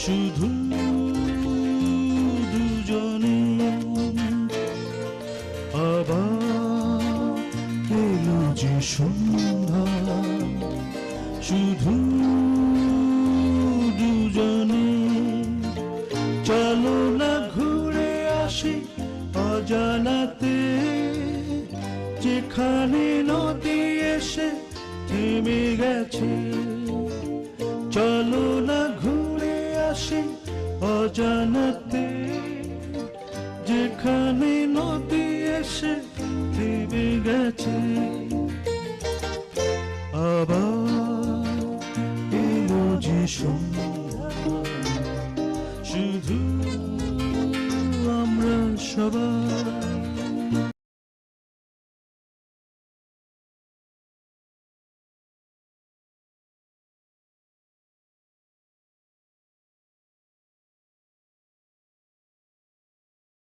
শুধু দুজনে আবার এলো যে সন্ধ্যা শুধু দুজনে চলো না ঘুরে আসি অজানাতে যেখানে নদী এসে থেমে গেছে চলো না ঘুরে আসি অজানাতে যেখানে নদী এসে থেমে গেছে